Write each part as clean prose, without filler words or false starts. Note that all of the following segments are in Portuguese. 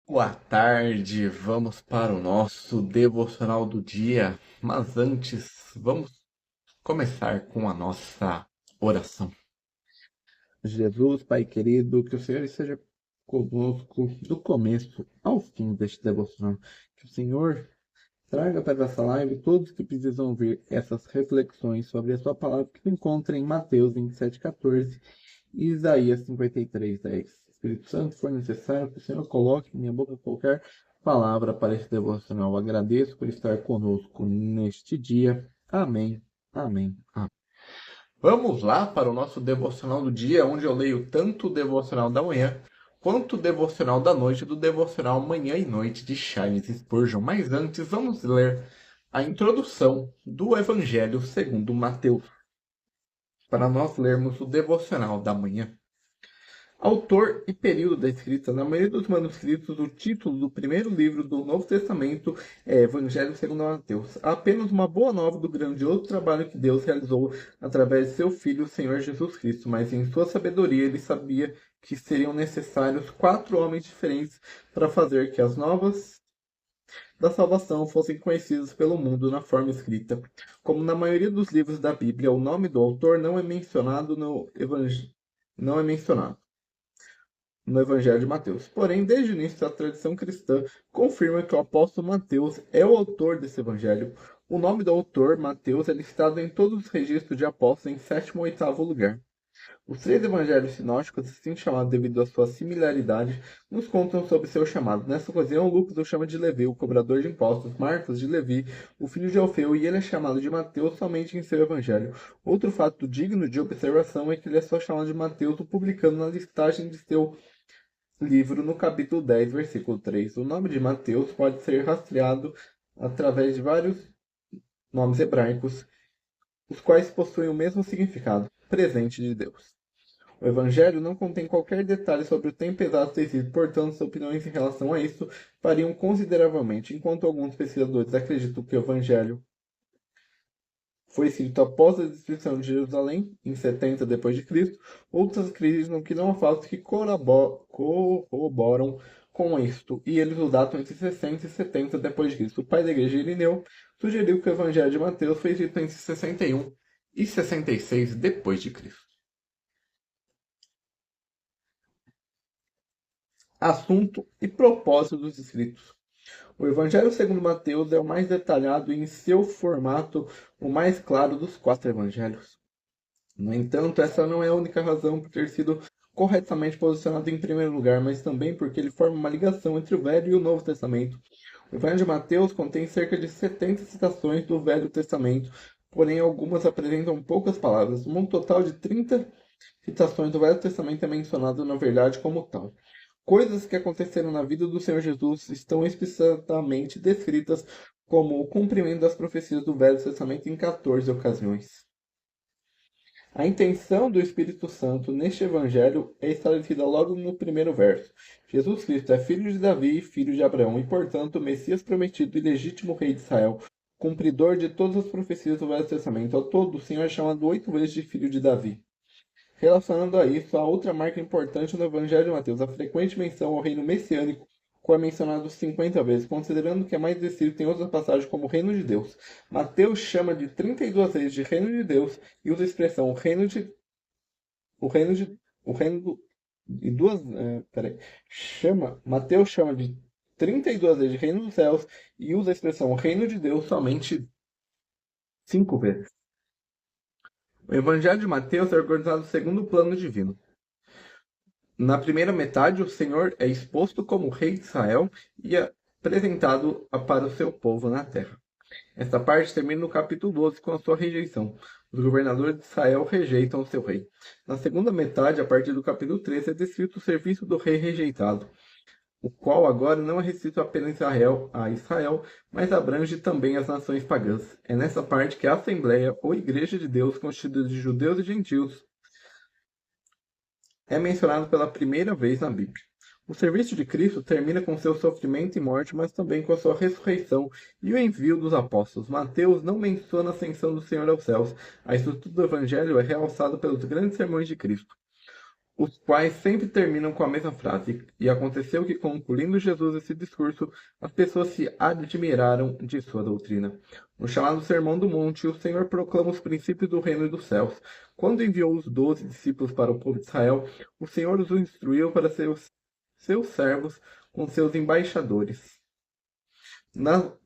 Boa tarde, vamos para o nosso devocional do dia, mas antes vamos começar com a nossa oração. Jesus, Pai querido, que o Senhor esteja conosco do começo ao fim deste devocional. Que o Senhor traga para essa live todos que precisam ouvir essas reflexões sobre a sua palavra que se encontra em Mateus 27:14 e Isaías 53:10. Espírito Santo, se for necessário que o Senhor coloque em minha boca qualquer palavra para esse devocional. Agradeço por estar conosco neste dia. Amém, amém, amém. Vamos lá para o nosso devocional do dia, onde eu leio tanto o devocional da manhã quanto o devocional da noite do devocional Manhã e Noite de Charles Spurgeon. Mas antes, vamos ler a introdução do Evangelho segundo Mateus, para nós lermos o devocional da manhã. Autor e período da escrita. Na maioria dos manuscritos, o título do primeiro livro do Novo Testamento é Evangelho segundo Mateus. Há apenas uma boa nova do grandioso trabalho que Deus realizou através de seu Filho, o Senhor Jesus Cristo, mas em sua sabedoria ele sabia que seriam necessários 4 homens diferentes para fazer que as novas da salvação fossem conhecidas pelo mundo na forma escrita. Como na maioria dos livros da Bíblia, o nome do autor não é mencionado no Evangelho. Não é mencionado no Evangelho de Mateus. Porém, desde o início, a tradição cristã confirma que o apóstolo Mateus é o autor desse evangelho. O nome do autor, Mateus, é listado em todos os registros de apóstolos em sétimo ou oitavo lugar. Os 3 evangelhos sinóticos, assim chamados devido à sua similaridade, nos contam sobre seu chamado. Nessa ocasião, Lucas o chama de Levi, o cobrador de impostos, Marcos de Levi, o filho de Alfeu, e ele é chamado de Mateus somente em seu evangelho. Outro fato digno de observação é que ele é só chamado de Mateus, o publicano, na listagem de seu livro no capítulo 10, versículo 3. O nome de Mateus pode ser rastreado através de vários nomes hebraicos, os quais possuem o mesmo significado, presente de Deus. O Evangelho não contém qualquer detalhe sobre o tempo exato escrito, portanto, suas opiniões em relação a isso variam consideravelmente. Enquanto alguns pesquisadores acreditam que o Evangelho foi escrito após a destruição de Jerusalém, em 70 d.C., outros acreditam que não há fatos que corroboram com isto, e eles o datam entre 60 e 70 d.C. O pai da igreja, Irineu, sugeriu que o Evangelho de Mateus foi escrito entre 61 e 66 d.C. Assunto e propósito dos escritos. O Evangelho segundo Mateus é o mais detalhado e, em seu formato, o mais claro dos 4 evangelhos. No entanto, essa não é a única razão por ter sido corretamente posicionado em primeiro lugar, mas também porque ele forma uma ligação entre o Velho e o Novo Testamento. O Evangelho de Mateus contém cerca de 70 citações do Velho Testamento, porém algumas apresentam poucas palavras. Um total de 30 citações do Velho Testamento é mencionado, na verdade, como tal. Coisas que aconteceram na vida do Senhor Jesus estão explicitamente descritas como o cumprimento das profecias do Velho Testamento em 14 ocasiões. A intenção do Espírito Santo neste evangelho é estabelecida logo no primeiro verso. Jesus Cristo é filho de Davi e filho de Abraão, e, portanto, o Messias prometido e legítimo rei de Israel, cumpridor de todas as profecias do Velho Testamento. Ao todo, o Senhor é chamado 8 vezes de filho de Davi. Relacionando a isso, há outra marca importante no Evangelho de Mateus, a frequente menção ao reino messiânico, que é mencionado 50 vezes, considerando que é mais descrito em outras passagens como reino de Deus. Mateus chama de 32 vezes de reino de Deus e usa a expressão o reino do, e duas, Mateus chama de 32 vezes de reino dos céus e usa a expressão reino de Deus somente 5 vezes. O Evangelho de Mateus é organizado segundo o plano divino. Na primeira metade, o Senhor é exposto como rei de Israel e apresentado para o seu povo na terra. Esta parte termina no capítulo 12 com a sua rejeição. Os governadores de Israel rejeitam o seu rei. Na segunda metade, a partir do capítulo 13, é descrito o serviço do rei rejeitado, o qual agora não é restrito apenas a Israel, mas abrange também as nações pagãs. É nessa parte que a Assembleia, ou Igreja de Deus, constituída de judeus e gentios, é mencionado pela primeira vez na Bíblia. O serviço de Cristo termina com seu sofrimento e morte, mas também com a sua ressurreição e o envio dos apóstolos. Mateus não menciona a ascensão do Senhor aos céus. A estrutura do Evangelho é realçada pelos grandes sermões de Cristo. os quais sempre terminam com a mesma frase. E aconteceu que, concluindo Jesus esse discurso, as pessoas se admiraram de sua doutrina. No chamado Sermão do Monte, o Senhor proclama os princípios do reino dos céus. Quando enviou os 12 discípulos para o povo de Israel, o Senhor os instruiu para ser seus servos com seus embaixadores.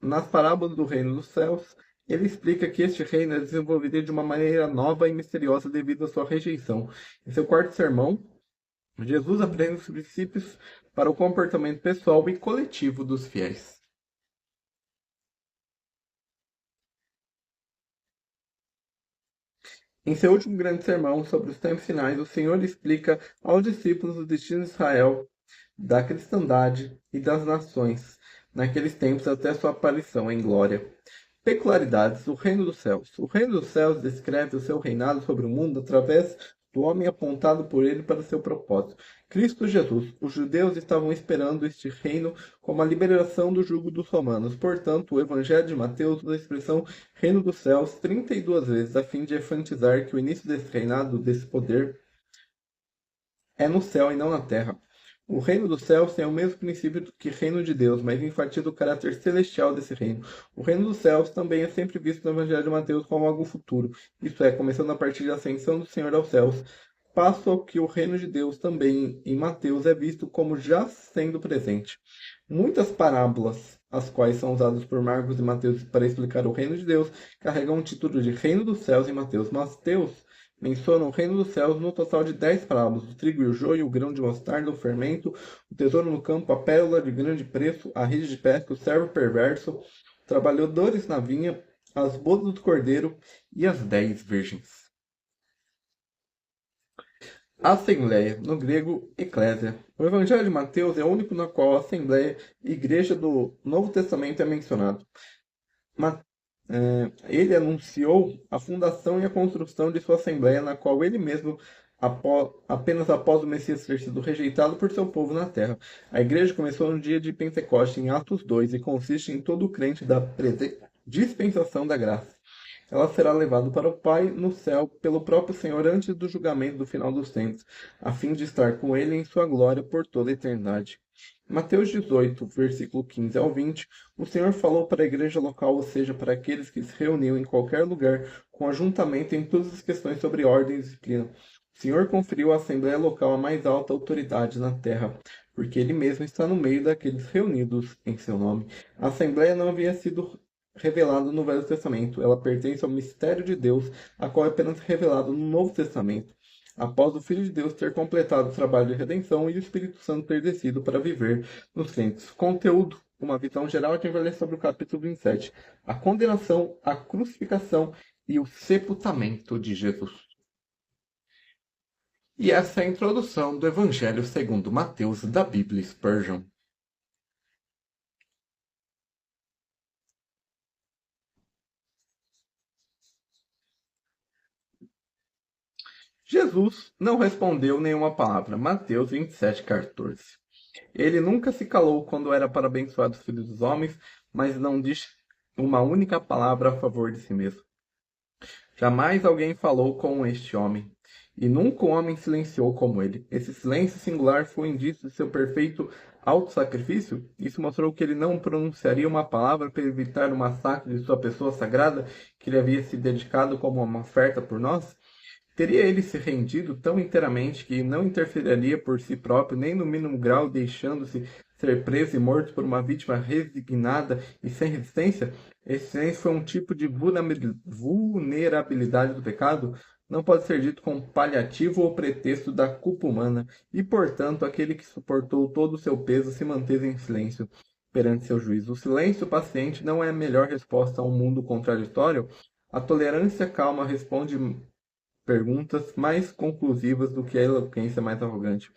Nas parábolas do reino dos céus, ele explica que este reino é desenvolvido de uma maneira nova e misteriosa devido à sua rejeição. Em seu quarto sermão, Jesus aprende os princípios para o comportamento pessoal e coletivo dos fiéis. Em seu último grande sermão sobre os tempos finais, o Senhor explica aos discípulos o destino de Israel, da cristandade e das nações, naqueles tempos até sua aparição em glória. Peculiaridades do Reino dos Céus. O Reino dos Céus descreve o seu reinado sobre o mundo através do homem apontado por ele para seu propósito. Cristo Jesus. Os judeus estavam esperando este reino como a liberação do jugo dos romanos. Portanto, o Evangelho de Mateus usa a expressão Reino dos Céus 32 vezes, a fim de enfatizar que o início desse reinado, desse poder, é no céu e não na terra. O reino dos céus tem o mesmo princípio que o reino de Deus, mas enfatiza o caráter celestial desse reino. O reino dos céus também é sempre visto no Evangelho de Mateus como algo futuro, isto é, começando a partir da ascensão do Senhor aos céus, passo ao que o reino de Deus também em Mateus é visto como já sendo presente. Muitas parábolas, as quais são usadas por Marcos e Mateus para explicar o reino de Deus, carregam o título de reino dos céus em Mateus. Mateus menciona o reino dos céus no total de 10 parábolas: o trigo e o joio, o grão de mostarda, o fermento, o tesouro no campo, a pérola de grande preço, a rede de pesca, o servo perverso, trabalhadores na vinha, as bodas do cordeiro e as 10 virgens. Assembleia, no grego, eclésia. O Evangelho de Mateus é o único na qual a Assembleia, igreja do Novo Testamento, é mencionado. Ele anunciou a fundação e a construção de sua Assembleia, na qual ele mesmo, apenas após o Messias ter sido rejeitado por seu povo na terra. A igreja começou no dia de Pentecoste, em Atos 2, e consiste em todo crente da dispensação da graça. Ela será levada para o Pai no céu pelo próprio Senhor antes do julgamento do final dos tempos, a fim de estar com ele em sua glória por toda a eternidade. Mateus 18, versículo 15 ao 20, o Senhor falou para a igreja local, ou seja, para aqueles que se reuniam em qualquer lugar, com ajuntamento em todas as questões sobre ordem e disciplina. O Senhor conferiu à Assembleia local a mais alta autoridade na terra, porque ele mesmo está no meio daqueles reunidos em seu nome. A Assembleia não havia sido revelada no Velho Testamento, ela pertence ao mistério de Deus, a qual é apenas revelado no Novo Testamento, após o Filho de Deus ter completado o trabalho de redenção e o Espírito Santo ter descido para viver nos crentes. Conteúdo: uma visão geral de envelhecer sobre o capítulo 27, a condenação, a crucificação e o sepultamento de Jesus. E essa é a introdução do Evangelho segundo Mateus da Bíblia Spurgeon. Jesus não respondeu nenhuma palavra. Mateus 27:14. Ele nunca se calou quando era para abençoar os filhos dos homens, mas não disse uma única palavra a favor de si mesmo. Jamais alguém falou como este homem, e nunca um homem silenciou como ele. Esse silêncio singular foi um indício de seu perfeito autossacrifício. Isso mostrou que ele não pronunciaria uma palavra para evitar o massacre de sua pessoa sagrada, que ele havia se dedicado como uma oferta por nós. Teria ele se rendido tão inteiramente que não interferiria por si próprio, nem no mínimo grau, deixando-se ser preso e morto por uma vítima resignada e sem resistência? Esse silêncio foi um tipo de vulnerabilidade do pecado? Não pode ser dito como paliativo ou pretexto da culpa humana, e, portanto, aquele que suportou todo o seu peso se manteve em silêncio perante seu juízo. O silêncio paciente não é a melhor resposta a um mundo contraditório? A tolerância calma responde perguntas mais conclusivas do que a eloquência mais arrogante.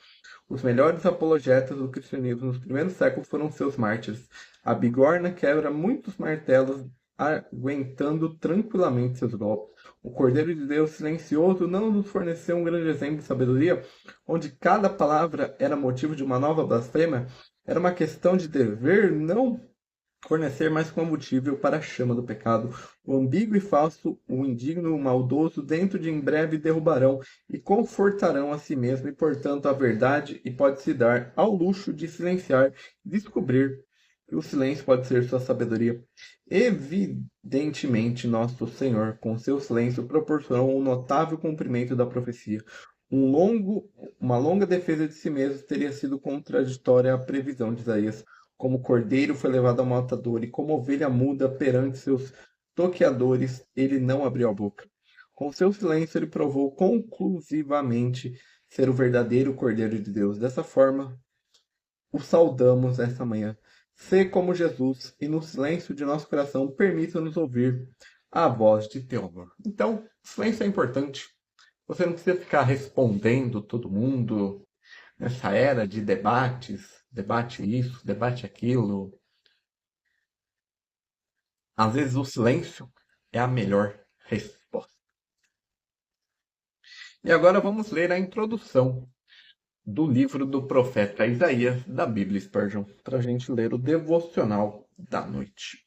Os melhores apologetas do cristianismo nos primeiros séculos foram seus mártires. A bigorna quebra muitos martelos, aguentando tranquilamente seus golpes. O Cordeiro de Deus silencioso não nos forneceu um grande exemplo de sabedoria, onde cada palavra era motivo de uma nova blasfêmia? Era uma questão de dever, não fornecer mais combustível para a chama do pecado. O ambíguo e falso, o indigno e o maldoso, dentro de em breve derrubarão e confortarão a si mesmo, e portanto a verdade, e pode-se dar ao luxo de silenciar, descobrir que o silêncio pode ser sua sabedoria. Evidentemente, nosso Senhor, com seu silêncio, proporcionou um notável cumprimento da profecia. Uma longa defesa de si mesmo teria sido contraditória à previsão de Isaías. Como cordeiro foi levado ao matador, e como ovelha muda perante seus toqueadores, ele não abriu a boca. Com seu silêncio, ele provou conclusivamente ser o verdadeiro Cordeiro de Deus. Dessa forma, o saudamos esta manhã. Sê como Jesus, e no silêncio de nosso coração, permita-nos ouvir a voz de teu amor. Então, silêncio é importante. Você não precisa ficar respondendo todo mundo nessa era de debates, debate isso, debate aquilo. Às vezes o silêncio é a melhor resposta. E agora vamos ler a introdução do livro do profeta Isaías da Bíblia Spurgeon, para a gente ler o devocional da noite.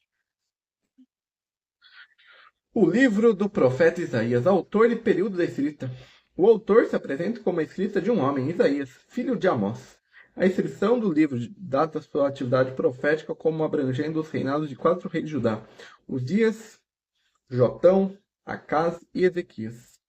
O livro do profeta Isaías, autor e período da escrita. O autor se apresenta como a escrita de um homem, Isaías, filho de Amós. A inscrição do livro data sua atividade profética como abrangendo os reinados de 4 reis de Judá: Uzias, Jotão, Acaz e Ezequias.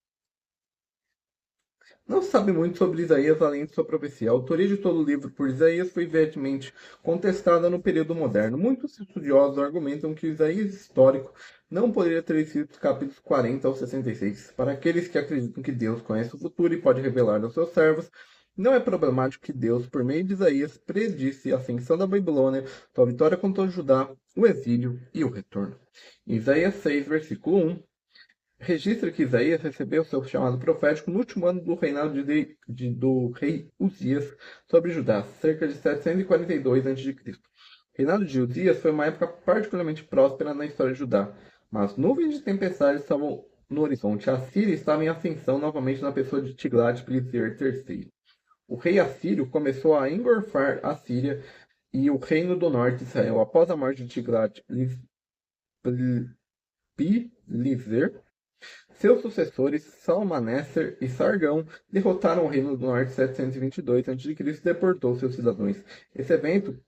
Não se sabe muito sobre Isaías além de sua profecia. A autoria de todo o livro por Isaías foi veementemente contestada no período moderno. Muitos estudiosos argumentam que o Isaías histórico não poderia ter sido dos capítulos 40 ao 66. Para aqueles que acreditam que Deus conhece o futuro e pode revelar aos seus servos, não é problemático que Deus, por meio de Isaías, predisse a ascensão da Babilônia, sua vitória contra o Judá, o exílio e o retorno. Em Isaías 6, versículo 1, registra que Isaías recebeu seu chamado profético no último ano do reinado do rei Uzias sobre Judá, cerca de 742 a.C. O reinado de Uzias foi uma época particularmente próspera na história de Judá, mas nuvens de tempestade estavam no horizonte. A Síria estava em ascensão novamente na pessoa de Tiglat-Pileser III. O rei assírio começou a engorfar a Síria e o reino do norte de Israel. Após a morte de Tiglat-Pileser, seus sucessores, Salmaneser e Sargão, derrotaram o reino do norte em 722 a.C. e deportou seus cidadãos. Esse evento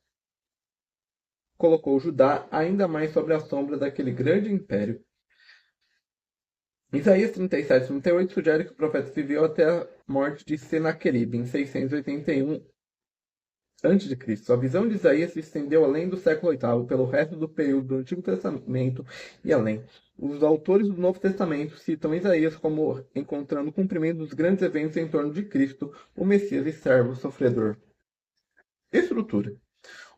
colocou Judá ainda mais sob a sombra daquele grande império. Isaías 37, 38 sugere que o profeta viveu até a morte de Senaqueribe, em 681 a.C. A visão de Isaías se estendeu além do século VIII, pelo resto do período do Antigo Testamento e além. Os autores do Novo Testamento citam Isaías como encontrando o cumprimento dos grandes eventos em torno de Cristo, o Messias e servo sofredor. Estrutura.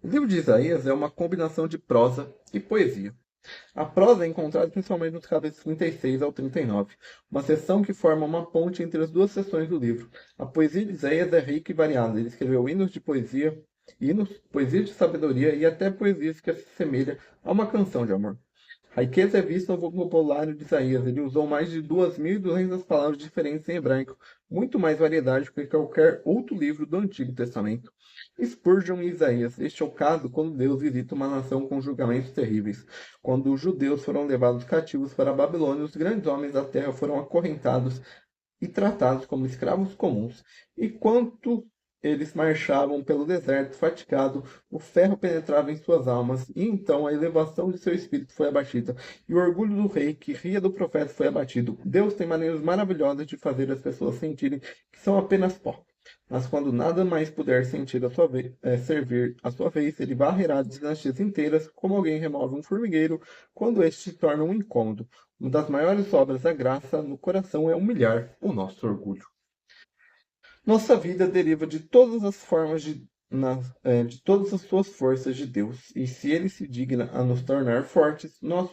O livro de Isaías é uma combinação de prosa e poesia. A prosa é encontrada principalmente nos capítulos 36 ao 39, uma seção que forma uma ponte entre as duas seções do livro. A poesia de Isaías é rica e variada. Ele escreveu poesia de sabedoria e até poesias que se assemelham a uma canção de amor. A riqueza é vista no vocabulário de Isaías. Ele usou mais de 2.200 palavras diferentes em hebraico, muito mais variedade que qualquer outro livro do Antigo Testamento. Spurgeon e Isaías. Este é o caso quando Deus visita uma nação com julgamentos terríveis. Quando os judeus foram levados cativos para a Babilônia, os grandes homens da terra foram acorrentados e tratados como escravos comuns. E quanto eles marchavam pelo deserto fatigado, o ferro penetrava em suas almas, e então a elevação de seu espírito foi abatida, e o orgulho do rei que ria do profeta foi abatido. Deus tem maneiras maravilhosas de fazer as pessoas sentirem que são apenas pó. Mas quando nada mais puder servir a sua vez, ele varrerá dinastias inteiras, como alguém remove um formigueiro quando este se torna um incômodo. Uma das maiores obras da graça no coração é humilhar o nosso orgulho. Nossa vida deriva de todas as formas de todas as suas forças de Deus. E se ele se digna a nos tornar fortes, nós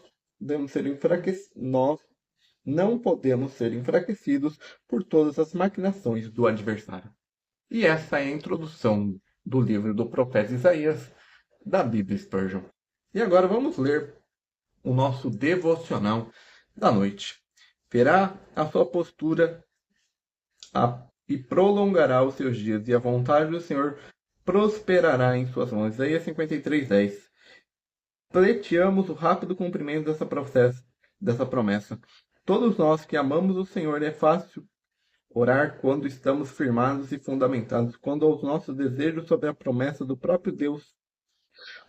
não podemos ser enfraquecidos por todas as maquinações do adversário. E essa é a introdução do livro do profeta Isaías, da Bíblia Spurgeon. E agora vamos ler o nosso devocional da noite. Verá a sua postura e prolongará os seus dias, e a vontade do Senhor prosperará em suas mãos. Isaías 53:10. pleiteamos o rápido cumprimento dessa promessa. Todos nós que amamos o Senhor, é fácil orar quando estamos firmados e fundamentados, quando os nossos desejos sobre a promessa do próprio Deus,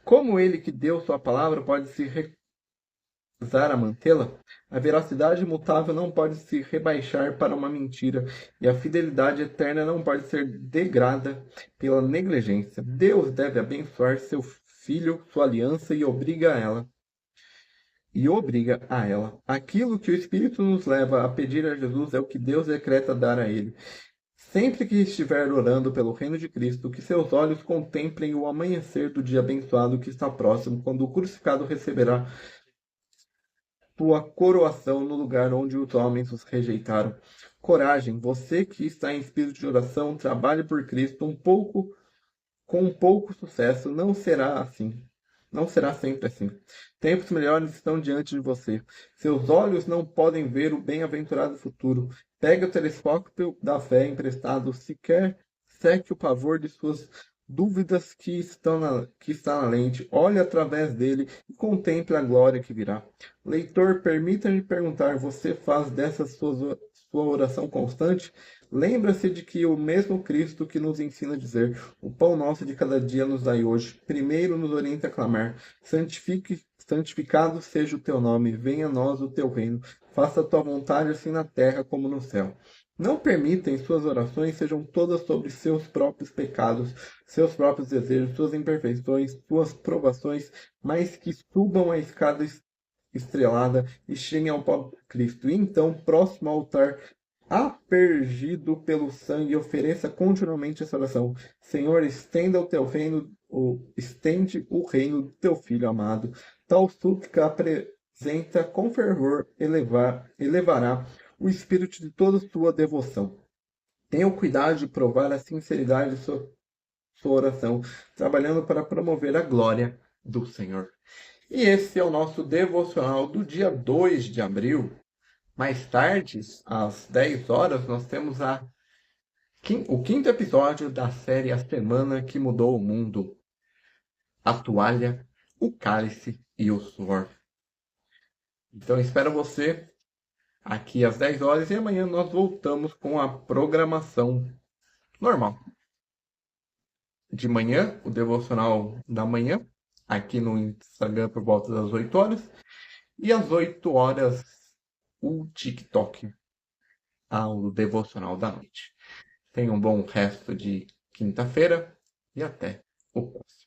como Ele que deu Sua palavra, pode se recusar a mantê-la. A veracidade imutável não pode se rebaixar para uma mentira, e a fidelidade eterna não pode ser degradada pela negligência. Deus deve abençoar seu filho, sua aliança, e obriga a ela. Aquilo que o Espírito nos leva a pedir a Jesus é o que Deus decreta dar a ele. Sempre que estiver orando pelo reino de Cristo, que seus olhos contemplem o amanhecer do dia abençoado que está próximo, quando o crucificado receberá sua coroação no lugar onde os homens os rejeitaram. Coragem, você que está em espírito de oração, trabalhe por Cristo com um pouco sucesso, não será assim. Não será sempre assim. Tempos melhores estão diante de você. Seus olhos não podem ver o bem-aventurado futuro. Pegue o telescópio da fé emprestado, sequer seque o pavor de suas dúvidas que está na lente. Olhe através dele e contemple a glória que virá. Leitor, permita-me perguntar, você faz dessa sua oração constante? Lembra-se de que o mesmo Cristo que nos ensina a dizer: o pão nosso de cada dia nos dai hoje, primeiro nos orienta a clamar: santificado seja o teu nome, venha a nós o teu reino, faça a tua vontade assim na terra como no céu. Não permita que suas orações sejam todas sobre seus próprios pecados, seus próprios desejos, suas imperfeições, suas provações, mas que subam a escada estrelada e cheguem ao próprio Cristo. E então, próximo ao altar, apergido pelo sangue, ofereça continuamente essa oração: Senhor, estende o reino do teu Filho amado. Tal súplica apresenta com fervor, elevará o espírito de toda sua devoção. Tenha o cuidado de provar a sinceridade de sua oração, trabalhando para promover a glória do Senhor. E esse é o nosso devocional do dia 2 de abril. Mais tarde, às 10 horas, nós temos o quinto episódio da série A Semana que Mudou o Mundo: A Toalha, o Cálice e o Suor. Então, espero você aqui às 10 horas e amanhã nós voltamos com a programação normal. De manhã, o devocional da manhã, aqui no Instagram por volta das 8 horas. E às 8 horas, o TikTok, ao devocional da noite. Tenha um bom resto de quinta-feira e até o próximo.